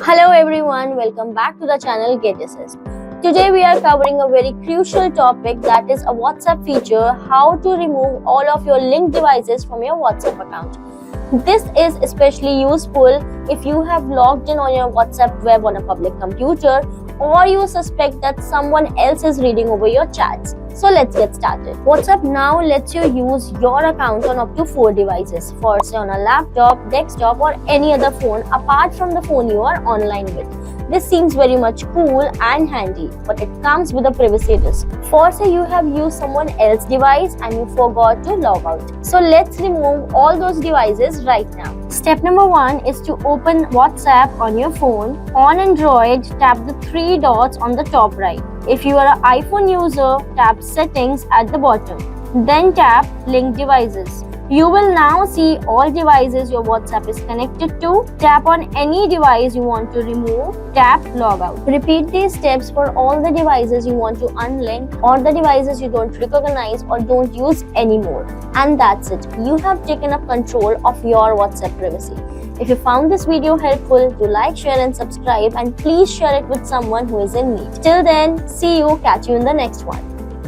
Hello everyone, welcome back to the channel GetAssist. Today we are covering a very crucial topic, that is a WhatsApp feature, how to remove all of your linked devices from your WhatsApp account. This is especially useful if you have logged in on your WhatsApp web on a public computer or you suspect that someone else is reading over your chats. So let's get started. WhatsApp now lets you use your account on up to 4 devices, for say on a laptop, desktop or any other phone apart from the phone you are online with. This seems very much cool and handy, but it comes with a privacy risk. For say you have used someone else's device and you forgot to log out. So let's remove all those devices right now. Step number 1 is to open WhatsApp on your phone. On Android, tap the 3 dots on the top right. If you are an iPhone user, tap Settings at the bottom. Then tap Link Devices. You will now see all devices your WhatsApp is connected to. Tap on any device you want to remove. Tap Logout. Repeat these steps for all the devices you want to unlink or the devices you don't recognize or don't use anymore. And that's it. You have taken up control of your WhatsApp privacy. If you found this video helpful, do like, share and subscribe, and please share it with someone who is in need. Till then, see you, catch you in the next one.